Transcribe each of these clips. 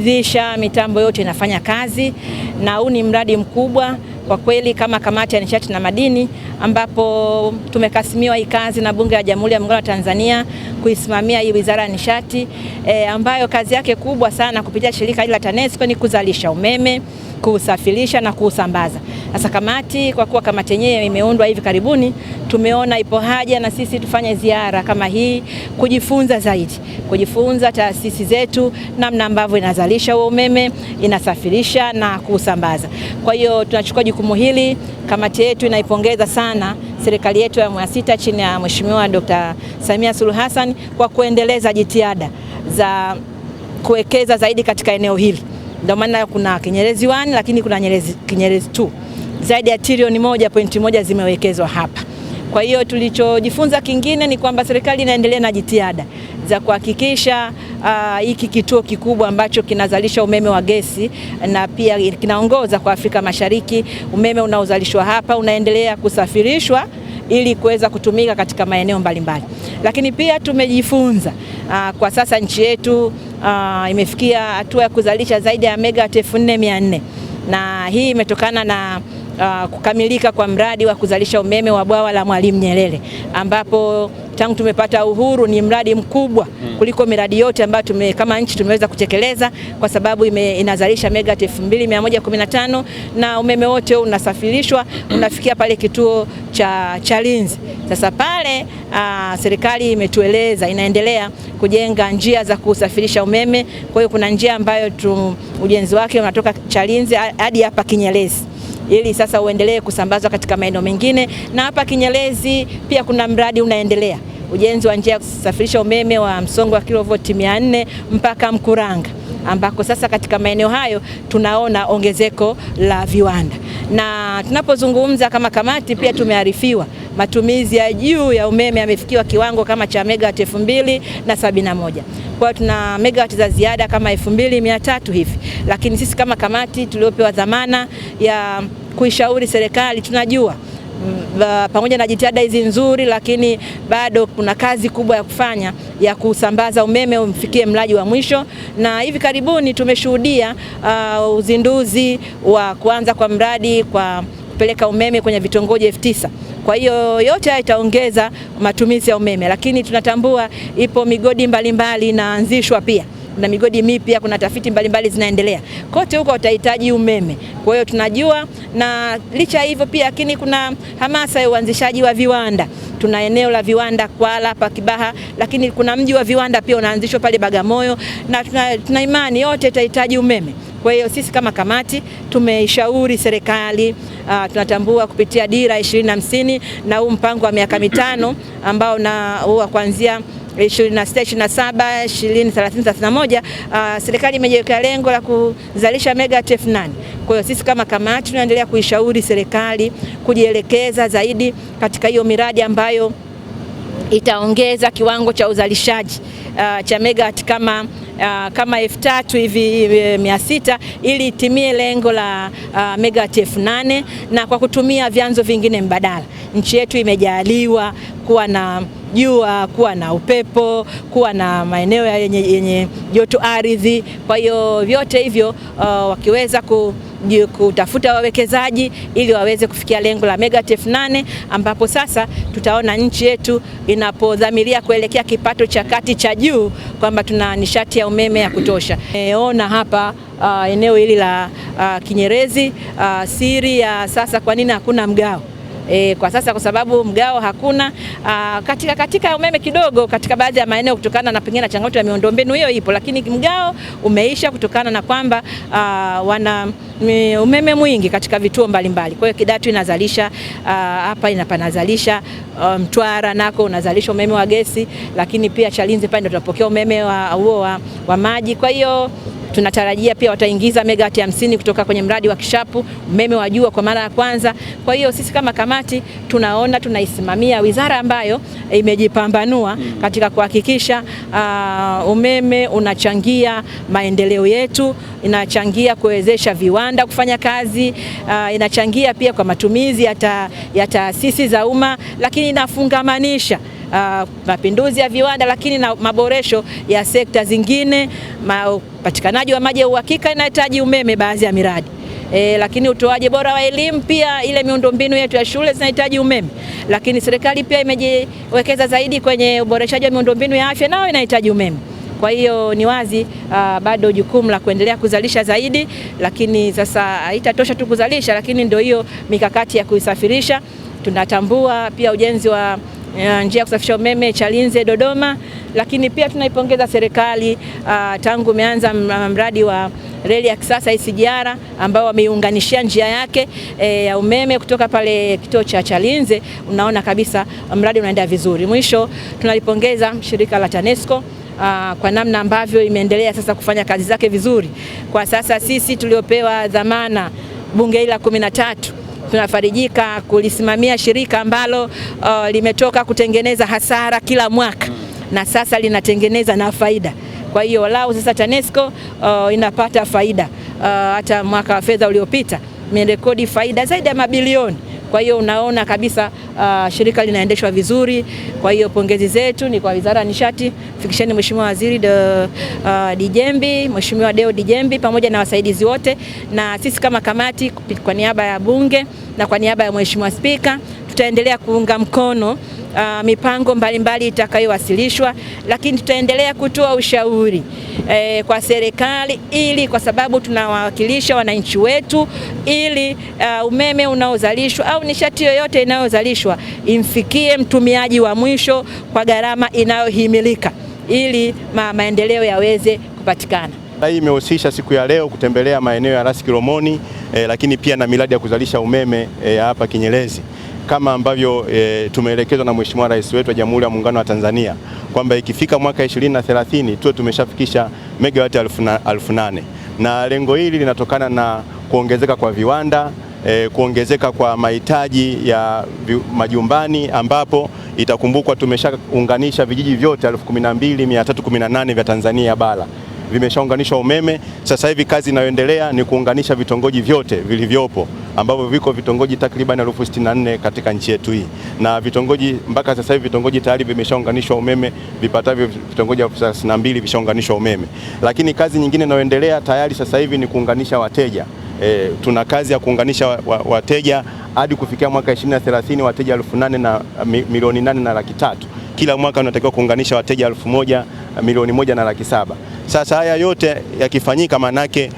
kuridhisha, mitambo yote inafanya kazi, na huu ni mradi mkubwa kwa kweli kama kamati ya nishati na madini, ambapo tumekasimiwa hii kazi na Bunge la Jamhuri ya Muungano wa Tanzania kuisimamia hii Wizara ya Nishati ambayo kazi yake kubwa sana kupitia shirika hili la TANESCO ni kuzalisha umeme, kusafirisha na kuusambaza. Sasa kamati, kwa kuwa kamati yenyewe imeundwa hivi karibuni, tumeona ipo haja na sisi tufanye ziara kama hii kujifunza zaidi, kujifunza taasisi zetu namna ambavyo inazalisha huo umeme, inasafirisha na kuusambaza. Kwa hiyo tunachukua jukumu hili. Kamati yetu inaipongeza sana serikali yetu ya awamu ya 6 chini ya Mheshimiwa Dr. Samia Suluhu Hassan kwa kuendeleza jitihada za kuwekeza zaidi katika eneo hili. Ndio maana kuna Kinyerezi 1 lakini kuna Kinyerezi 2. Zaidi ya trilioni 1.1 zimewekezwa hapa. Kwa hiyo tulichojifunza kingine ni kwamba serikali inaendelea na jitihada za kuhakikisha hiki kituo kikubwa ambacho kinazalisha umeme wa gesi na pia kinaongoza kwa Afrika Mashariki, umeme unaozalishwa hapa unaendelea kusafirishwa ili kuweza kutumika katika maeneo mbalimbali. Lakini pia tumejifunza kwa sasa nchi yetu imefikia hatua ya kuzalisha zaidi ya megawati 4400, na hii imetokana na kukamilika kwa mradi wa kuzalisha umeme wa bwawa la Mwalimu Nyerere, ambapo tangu tumepata uhuru ni mradi mkubwa kuliko miradi yote ambayo kama nchi tumeweza kutekeleza, kwa sababu inazalisha megawati 2115 na umeme wote unasafirishwa unafikia pale kituo cha Chalinze. Sasa pale serikali imetueleza inaendelea kujenga njia za kusafirisha umeme. Kwa hiyo kuna njia ambayo ujenzi wake unatoka Chalinze hadi hapa Kinyerezi, ili sasa uendelee kusambazwa katika maeneo mengine. Na hapa Kinyerezi pia kuna mradi unaendelea, ujenzi wa njia ya kusafirisha umeme wa msongo wa kilovoti 400 mpaka Mkuranga, ambako sasa katika maeneo hayo tunaona ongezeko la viwanda. Na tunapozungumza kama kamati pia tumearifiwa matumizi ya juu ya umeme yamefikiwa kiwango kama cha megawati 2071. Kwa hiyo tuna megawati za ziada kama 2300 hivi. Lakini sisi kama kamati tuliopewa dhamana ya kuishauri serikali, tunajua pamoja na jitihada hizi nzuri, lakini bado kuna kazi kubwa ya kufanya ya kusambaza umeme umfikie mlaji wa mwisho. Na hivi karibuni tumeshuhudia uzinduzi wa kuanza kwa mradi kwa kupeleka umeme kwenye vitongoji 9000. Kwa hiyo yote haya itaongeza matumizi ya umeme, lakini tunatambua ipo migodi mbalimbali inaanzishwa pia. Kuna migodi mipya, kuna tafiti mbalimbali zinaendelea. Kote huko utahitaji umeme. Kwa hiyo tunajua, na licha hivyo pia lakini kuna hamasa ya uanzishaji wa viwanda. Tuna eneo la viwanda Kwala hapa Kibaha, lakini kuna mji wa viwanda pia unaanzishwa pale Bagamoyo, na tuna imani yote itahitaji umeme. Kwa hiyo sisi kama kamati tumeishauri serikali, tunatambua kupitia dira 2050 na huu mpango wa miaka 5 ambao na huwa kuanzia 26, 27, 20, 30, 31, serikali imejiwekea lengo la kuzalisha megawati 8000. Kwa hiyo sisi kama kamati tunaendelea kuishauri serikali kujielekeza zaidi katika hiyo miradi ambayo itaongeza kiwango cha uzalishaji cha megawati kama 3000 hivi 600, ili itimie lengo la megawati 8000, na kwa kutumia vyanzo vingine mbadala. Nchi yetu imejaliwa kuwa na jua, kuwa na upepo, kuwa na maeneo yenye joto ardhi. Kwa hiyo vyote hivyo wakiweza kutafuta wawekezaji ili waweze kufikia lengo la megawati 8000, ambapo sasa tutaona nchi yetu inapodhamiria kuelekea kipato cha kati cha juu kwamba tuna nishati ya umeme ya kutosha. Ona hapa eneo hili la Kinyerezi, siri ya sasa kwa nini hakuna mgao. Kwa sasa kwa sababu mgao hakuna, katika umeme kidogo katika baadhi ya maeneo kutokana na pengine changamoto ya miundombinu hiyo ipo, lakini mgao umeisha kutokana na kwamba wana umeme mwingi katika vituo mbalimbali. Kwa hiyo Kidatu inazalisha hapa inapanazalisha, Mtwara nako unazalisha umeme wa gesi, lakini pia Chalinze pale ndio tunapokea umeme wa maji. Kwa hiyo tunatarajia pia wataingiza megawati 50 kutoka kwenye mradi wa Kishapu, umeme wa jua kwa mara ya kwanza. Kwa hiyo sisi kama kamati tunaona tunaisimamia wizara ambayo imejipambanua katika kuhakikisha umeme unachangia maendeleo yetu, inachangia kuwezesha viwanda kufanya kazi, inachangia pia kwa matumizi ya taasisi za umma, lakini inafungamanisha mapinduzi ya viwanda, lakini na maboresho ya sekta zingine. Upatikanaji wa maji ya uhakika inahitaji umeme baadhi ya miradi. Lakini utoaji bora wa elimu pia, ile miundombinu yetu ya shule zinahitaji umeme. Lakini serikali pia imejiwekeza zaidi kwenye uboreshaji wa miundombinu ya afya, nao inahitaji umeme. Kwa hiyo ni wazi bado jukumu la kuendelea kuzalisha zaidi, lakini sasa haitatosha tu kuzalisha, lakini ndio hiyo mikakati ya kuisafirisha. Tunatambua pia ujenzi wa njia ya kusafirisha umeme Chalinze Dodoma, lakini pia tunaipongeza serikali tangu umeanza mradi wa reli ya kisasa SGR ambao wameiunganishia njia yake ya umeme kutoka pale kituo cha Chalinze. Unaona kabisa mradi unaenda vizuri. Mwisho tunalipongeza shirika la TANESCO kwa namna ambavyo imeendelea sasa kufanya kazi zake vizuri. Kwa sasa sisi tuliopewa dhamana bunge la 13 tunafarijika kulisimamia shirika ambalo limetoka kutengeneza hasara kila mwaka na sasa linatengeneza na faida. Kwa hiyo walau sasa TANESCO inapata faida. Hata mwaka wa fedha uliopita imerekodi faida zaidi ya mabilioni. Kwa hiyo unaona kabisa shirika linaendeshwa vizuri. Kwa hiyo pongezi zetu ni kwa Wizara ya Nishati, fikisheni Mheshimiwa Waziri Dijembi, Mheshimiwa Deo Dijembi pamoja na wasaidizi wote, na sisi kama kamati kwa niaba ya Bunge na kwa niaba ya Mheshimiwa Spika tutaendelea kuunga mkono mipango mbalimbali itakayowasilishwa, lakini tutaendelea kutoa ushauri kwa serikali, ili kwa sababu tunawakilisha wananchi wetu, ili umeme unaozalishwa au nishati yoyote inayozalishwa imfikie mtumiaji wa mwisho kwa gharama inayohimilika, ili maendeleo yaweze kupatikana. Hii imehusisha siku ya leo kutembelea maeneo ya Ras Kilomoni, lakini pia na miradi ya kuzalisha umeme hapa Kinyerezi, kama ambavyo tumeelekezwa na Mheshimiwa Rais wetu wa Jamhuri ya Muungano wa Tanzania kwamba ikifika mwaka 2030 tuwe tumeshafikisha megawati 8,000, na lengo hili linatokana na kuongezeka kwa viwanda, kuongezeka kwa mahitaji ya majumbani, ambapo itakumbukwa tumeshaunganisha vijiji vyote 12,318 vya Tanzania bara vimeshaunganishwa umeme. Sasa hivi kazi inayoendelea ni kuunganisha vitongoji vyote vilivyopo, ambavyo viko vitongoji takriban 64,000 katika nchi yetu hii, na vitongoji mpaka sasa hivi vitongoji tayari vimeshaunganishwa umeme, vipatavyo vitongoji 32 vishaunganishwa umeme. Lakini kazi nyingine inayoendelea tayari sasa hivi ni kuunganisha wateja. Tuna kazi ya kuunganisha wateja hadi kufikia mwaka 2030 wateja 8,800,000. Kila mwaka unatakiwa kuunganisha wateja 1,000,000, 1,107,000. Sasa haya yote yakifanyika, manake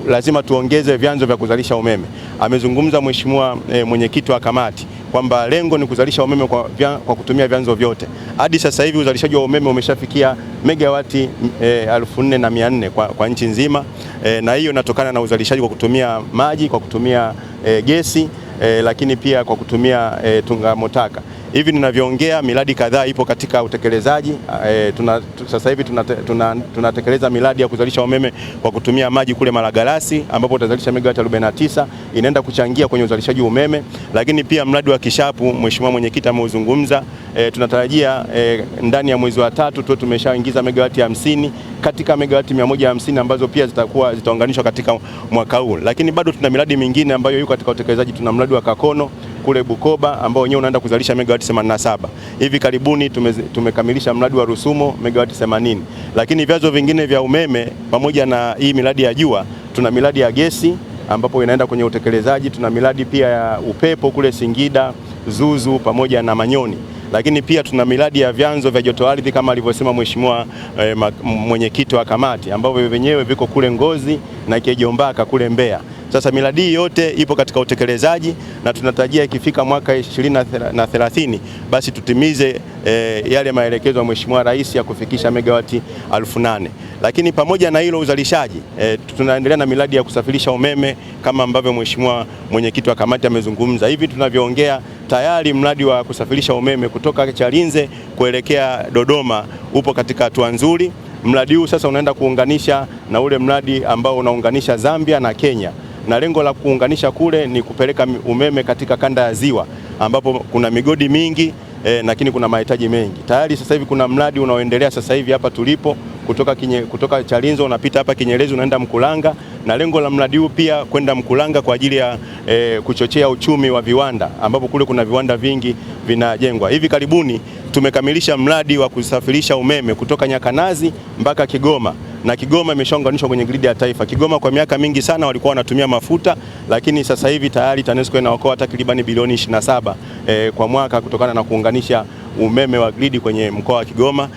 lazima tuongeze vyanzo vya kuzalisha umeme. Amezungumza Mheshimiwa mwenyekiti wa kamati kwamba lengo ni kuzalisha umeme kwa kutumia vyanzo vyote. Hadi sasa hivi uzalishaji wa umeme umeshafikia megawati 4,400 kwa nchi nzima, na hiyo inatokana na uzalishaji kwa kutumia maji, kwa kutumia gesi, lakini pia kwa kutumia tungamotaka. Hivi ninavyoongea miradi kadhaa ipo katika utekelezaji. Sasa hivi tunatekeleza miradi ya kuzalisha umeme kwa kutumia maji kule Malagarasi, ambapo utazalisha megawati 49, inaenda kuchangia kwenye uzalishaji umeme. Lakini pia mradi wa Kishapu, Mheshimiwa mwenyekiti ameuzungumza, tunatarajia ndani ya mwezi wa 3 tu tumeshaingiza megawati 50 katika megawati 150 ambazo pia zitaunganishwa katika mwaka huu. Lakini bado tuna miradi mingine ambayo yuko katika utekelezaji. Tuna mradi wa Kakono kule Bukoba ambao wenyewe unaenda kuzalisha megawati 87. Hivi karibuni tumekamilisha mradi wa Rusumo megawati 80. Lakini vyanzo vingine vya umeme pamoja na hii miradi ya jua, tuna miradi ya gesi ambapo inaenda kwenye utekelezaji. Tuna miradi pia ya upepo kule Singida, Zuzu pamoja na Manyoni. Lakini pia tuna miradi ya vyanzo vya joto ardhi kama alivyosema Mheshimiwa mwenyekiti wa kamati, ambavyo wenyewe viko kule Ngozi na Kijombaka kule Mbeya. Sasa miradi hii yote ipo katika utekelezaji, na tunatarajia ikifika mwaka 2030 basi tutimize yale maelekezo ya Mheshimiwa Rais ya kufikisha megawati 8,000. Lakini pamoja na hilo uzalishaji, tunaendelea na miradi ya kusafirisha umeme kama ambavyo Mheshimiwa mwenyekiti wa kamati amezungumza. Hivi tunavyoongea tayari mradi wa kusafirisha umeme kutoka Chalinze kuelekea Dodoma upo katika hatua nzuri. Mradi huu sasa unaenda kuunganisha na ule mradi ambao unaunganisha Zambia na Kenya, na lengo la kuunganisha kule ni kupeleka umeme katika kanda ya Ziwa ambapo kuna migodi mingi, lakini kuna mahitaji mengi. Tayari sasa hivi kuna mradi unaoendelea sasa hivi hapa tulipo kutoka Chalinze unapita hapa Kinyerezi unaenda Mkulanga, na lengo la mradi huu pia kwenda Mkulanga kwa ajili ya kuchochea uchumi wa viwanda, ambapo kule kuna viwanda vingi vinajengwa. Hivi karibuni tumekamilisha mradi wa kusafirisha umeme kutoka Nyakanazi mpaka Kigoma, na Kigoma imeshaunganishwa kwenye gridi ya taifa. Kigoma kwa miaka mingi sana walikuwa wanatumia mafuta, lakini sasa hivi tayari TANESCO inaokoa takriban bilioni 27 kwa mwaka kutokana na kuunganisha umeme wa gridi kwenye mkoa wa Kigoma.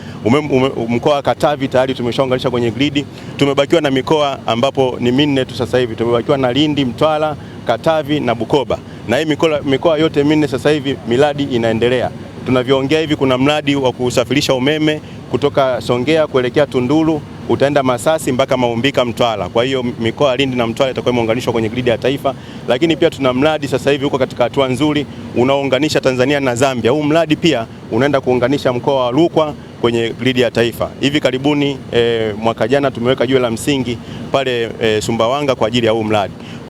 Mkoa wa Katavi tayari tumeshaunganisha kwenye gridi. Tumebakiwa na mikoa ambapo ni minne tu sasa hivi. Tumebakiwa na Lindi, Mtwara, Katavi na Bukoba. Na hii mikoa yote minne sasa hivi miradi inaendelea. Tunavyoongea hivi kuna mradi wa kusafirisha umeme kutoka Songea kuelekea Tunduru, utaenda Masasi mpaka Maumbika, Mtwara. Kwa hiyo mikoa ya Lindi na Mtwara itakuwa imeunganishwa kwenye gridi ya taifa. Lakini pia tuna mradi sasa hivi uko katika hatua nzuri unaounganisha Tanzania na Zambia. Huu mradi pia unaenda kuunganisha mkoa wa Rukwa kwenye gridi ya taifa. Hivi karibuni mwaka jana tumeweka jiwe la msingi pale Sumbawanga kwa ajili ya huu mradi.